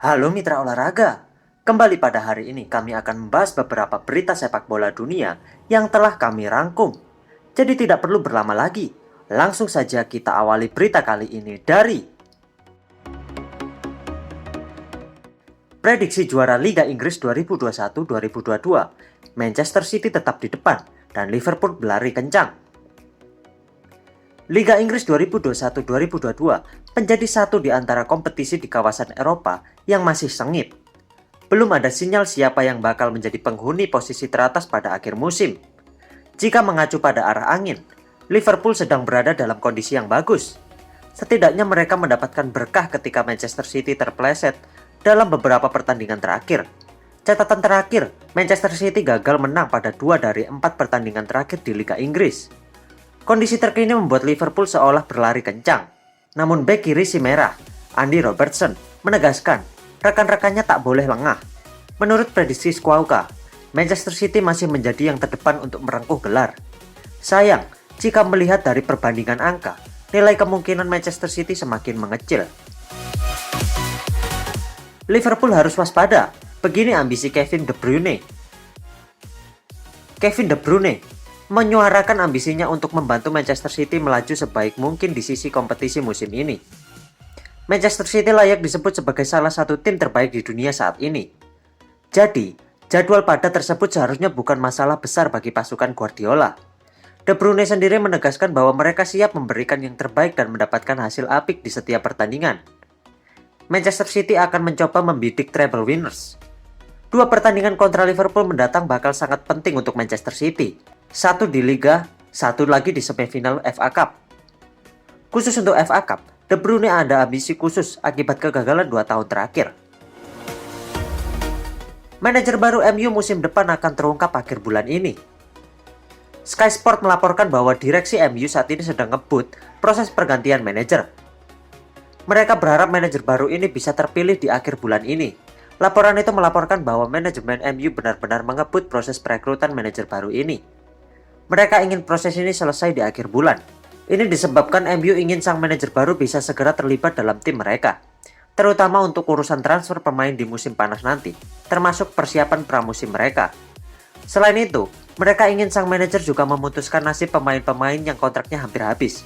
Halo mitra olahraga, kembali pada hari ini kami akan membahas beberapa berita sepak bola dunia yang telah kami rangkum. Jadi tidak perlu berlama lagi, langsung saja kita awali berita kali ini dari prediksi juara Liga Inggris 2021-2022. Manchester City tetap di depan dan Liverpool berlari kencang. Liga Inggris 2021-2022 menjadi satu di antara kompetisi di kawasan Eropa yang masih sengit. Belum ada sinyal siapa yang bakal menjadi penghuni posisi teratas pada akhir musim. Jika mengacu pada arah angin, Liverpool sedang berada dalam kondisi yang bagus. Setidaknya mereka mendapatkan berkah ketika Manchester City terpleset dalam beberapa pertandingan terakhir. Catatan terakhir, Manchester City gagal menang pada 2 dari 4 pertandingan terakhir di Liga Inggris. Kondisi terkini membuat Liverpool seolah berlari kencang. Namun bek kiri si merah, Andy Robertson, menegaskan rekan-rekannya tak boleh lengah. Menurut prediksi Squawka, Manchester City masih menjadi yang terdepan untuk merengkuh gelar. Sayang, jika melihat dari perbandingan angka, nilai kemungkinan Manchester City semakin mengecil. Liverpool harus waspada, begini ambisi Kevin De Bruyne. Kevin De Bruyne menyuarakan ambisinya untuk membantu Manchester City melaju sebaik mungkin di sisi kompetisi musim ini. Manchester City layak disebut sebagai salah satu tim terbaik di dunia saat ini. Jadi, jadwal padat tersebut seharusnya bukan masalah besar bagi pasukan Guardiola. De Bruyne sendiri menegaskan bahwa mereka siap memberikan yang terbaik dan mendapatkan hasil apik di setiap pertandingan. Manchester City akan mencoba membidik treble winners. 2 pertandingan kontra Liverpool mendatang bakal sangat penting untuk Manchester City. Satu di Liga, satu lagi di semifinal FA Cup. Khusus untuk FA Cup, De Bruyne ada ambisi khusus akibat kegagalan 2 tahun terakhir. Manajer baru MU musim depan akan terungkap akhir bulan ini. Sky Sport melaporkan bahwa direksi MU saat ini sedang ngebut proses pergantian manajer. Mereka berharap manajer baru ini bisa terpilih di akhir bulan ini. Laporan itu melaporkan bahwa manajemen MU benar-benar mengebut proses perekrutan manajer baru ini. Mereka ingin proses ini selesai di akhir bulan. Ini disebabkan MU ingin sang manajer baru bisa segera terlibat dalam tim mereka, terutama untuk urusan transfer pemain di musim panas nanti, termasuk persiapan pramusim mereka. Selain itu, mereka ingin sang manajer juga memutuskan nasib pemain-pemain yang kontraknya hampir habis.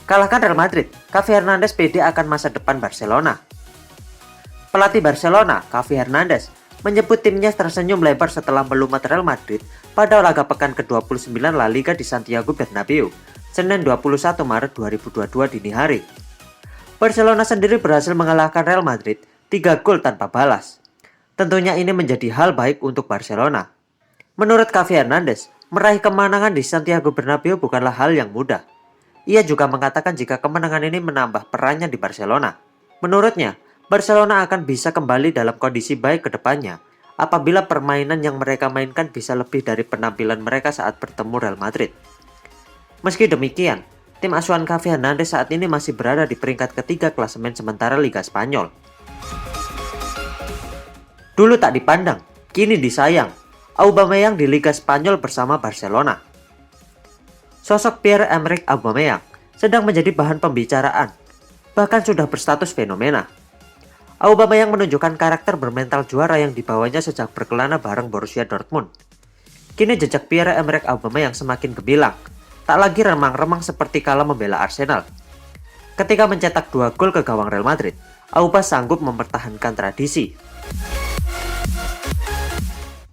Kalahkan Real Madrid, Xavi Hernandez pede akan masa depan Barcelona. Pelatih Barcelona, Xavi Hernandez, menyebut timnya tersenyum lebar setelah melumat Real Madrid pada laga pekan ke-29 La Liga di Santiago Bernabeu, Senin 21 Maret 2022 dini hari. Barcelona sendiri berhasil mengalahkan Real Madrid 3 gol tanpa balas. Tentunya ini menjadi hal baik untuk Barcelona. Menurut Xavi Hernandez, meraih kemenangan di Santiago Bernabeu bukanlah hal yang mudah. Ia juga mengatakan jika kemenangan ini menambah perannya di Barcelona. Menurutnya, Barcelona akan bisa kembali dalam kondisi baik ke depannya apabila permainan yang mereka mainkan bisa lebih dari penampilan mereka saat bertemu Real Madrid. Meski demikian, tim asuhan Xavi Hernandez saat ini masih berada di peringkat ketiga klasemen sementara Liga Spanyol. Dulu tak dipandang, kini disayang. Aubameyang di Liga Spanyol bersama Barcelona. Sosok Pierre-Emerick Aubameyang sedang menjadi bahan pembicaraan, bahkan sudah berstatus fenomena. Aubameyang menunjukkan karakter bermental juara yang dibawanya sejak berkelana bareng Borussia Dortmund. Kini jejak Pierre-Emerick Aubameyang semakin gemilang, tak lagi remang-remang seperti kala membela Arsenal. Ketika mencetak 2 gol ke gawang Real Madrid, Auba sanggup mempertahankan tradisi.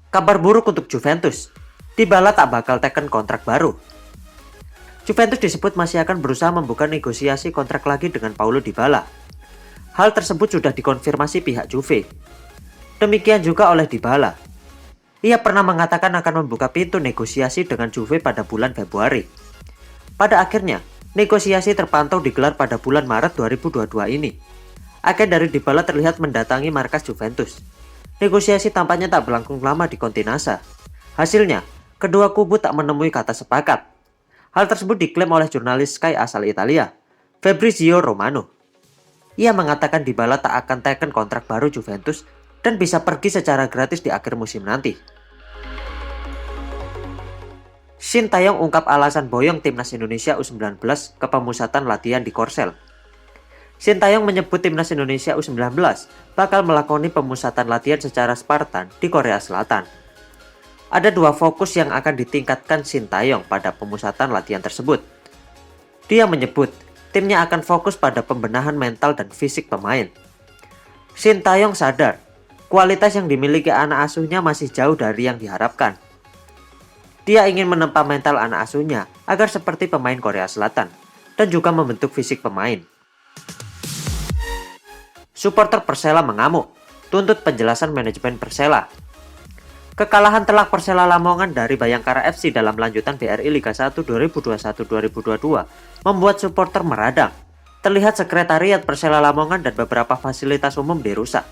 Kabar buruk untuk Juventus, Dybala tak bakal teken kontrak baru. Juventus disebut masih akan berusaha membuka negosiasi kontrak lagi dengan Paulo Dybala. Hal tersebut sudah dikonfirmasi pihak Juve. Demikian juga oleh Dybala. Ia pernah mengatakan akan membuka pintu negosiasi dengan Juve pada bulan Februari. Pada akhirnya, negosiasi terpantau digelar pada bulan Maret 2022 ini. Agen dari Dybala terlihat mendatangi markas Juventus. Negosiasi tampaknya tak berlangsung lama di Continasa. Hasilnya, kedua kubu tak menemui kata sepakat. Hal tersebut diklaim oleh jurnalis Sky asal Italia, Fabrizio Romano. Ia mengatakan Dybala tak akan teken kontrak baru Juventus dan bisa pergi secara gratis di akhir musim nanti. Shin Taeyong ungkap alasan boyong timnas Indonesia U19 ke pemusatan latihan di Korsel. Sintayong menyebut timnas Indonesia U19 bakal melakoni pemusatan latihan secara Spartan di Korea Selatan. Ada dua fokus yang akan ditingkatkan Sintayong pada pemusatan latihan tersebut. Dia menyebut timnya akan fokus pada pembenahan mental dan fisik pemain. Sintayong sadar kualitas yang dimiliki anak asuhnya masih jauh dari yang diharapkan. Dia ingin menempa mental anak asuhnya agar seperti pemain Korea Selatan dan juga membentuk fisik pemain. Supporter Persela mengamuk, tuntut penjelasan manajemen Persela. Kekalahan telak Persela Lamongan dari Bayangkara FC dalam lanjutan BRI Liga 1 2021-2022 membuat supporter meradang. Terlihat sekretariat Persela Lamongan dan beberapa fasilitas umum dirusak.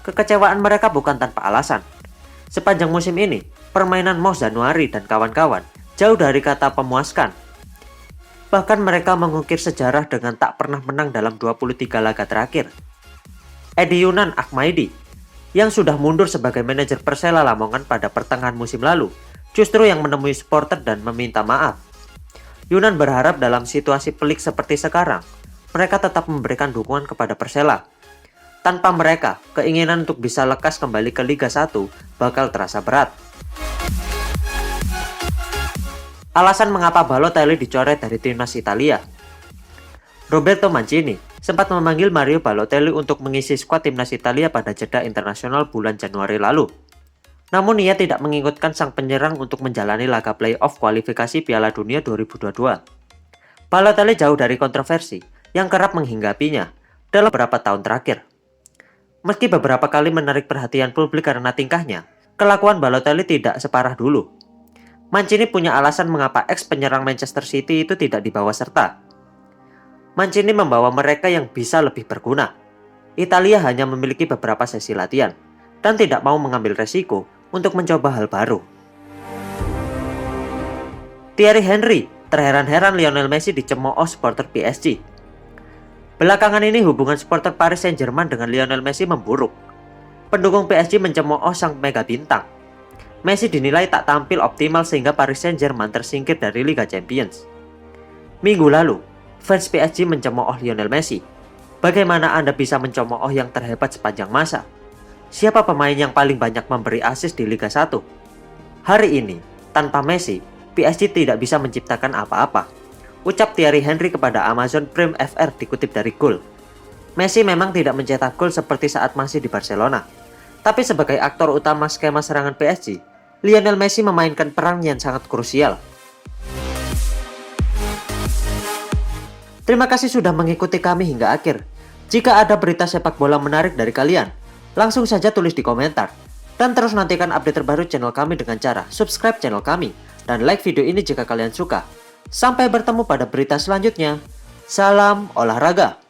Kekecewaan mereka bukan tanpa alasan. Sepanjang musim ini, permainan Mos Januari dan kawan-kawan jauh dari kata pemuaskan. Bahkan mereka mengukir sejarah dengan tak pernah menang dalam 23 laga terakhir. Edi Yunan Akmaidi, yang sudah mundur sebagai manajer Persela Lamongan pada pertengahan musim lalu, justru yang menemui supporter dan meminta maaf. Yunan berharap dalam situasi pelik seperti sekarang, mereka tetap memberikan dukungan kepada Persela. Tanpa mereka, keinginan untuk bisa lekas kembali ke Liga 1 bakal terasa berat. Alasan mengapa Balotelli dicoret dari timnas Italia. Roberto Mancini sempat memanggil Mario Balotelli untuk mengisi skuad timnas Italia pada jeda internasional bulan Januari lalu. Namun ia tidak mengikutkan sang penyerang untuk menjalani laga play-off kualifikasi Piala Dunia 2022. Balotelli jauh dari kontroversi yang kerap menghinggapinya dalam beberapa tahun terakhir. Meski beberapa kali menarik perhatian publik karena tingkahnya, kelakuan Balotelli tidak separah dulu. Mancini punya alasan mengapa ex penyerang Manchester City itu tidak dibawa serta. Mancini membawa mereka yang bisa lebih berguna. Italia hanya memiliki beberapa sesi latihan dan tidak mau mengambil resiko untuk mencoba hal baru. Thierry Henry terheran-heran Lionel Messi dicemooh supporter PSG. Belakangan ini hubungan supporter Paris Saint-Germain dengan Lionel Messi memburuk. Pendukung PSG mencemooh sang mega bintang. Messi dinilai tak tampil optimal sehingga Paris Saint-Germain tersingkir dari Liga Champions. Minggu lalu, fans PSG mencemooh Lionel Messi. Bagaimana Anda bisa mencemooh yang terhebat sepanjang masa? Siapa pemain yang paling banyak memberi assist di Liga 1? Hari ini, tanpa Messi, PSG tidak bisa menciptakan apa-apa. Ucap Thierry Henry kepada Amazon Prime FR dikutip dari Goal. Messi memang tidak mencetak gol seperti saat masih di Barcelona. Tapi sebagai aktor utama skema serangan PSG, Lionel Messi memainkan peran yang sangat krusial. Terima kasih sudah mengikuti kami hingga akhir. Jika ada berita sepak bola menarik dari kalian, langsung saja tulis di komentar. Dan terus nantikan update terbaru channel kami dengan cara subscribe channel kami dan like video ini jika kalian suka. Sampai bertemu pada berita selanjutnya. Salam olahraga.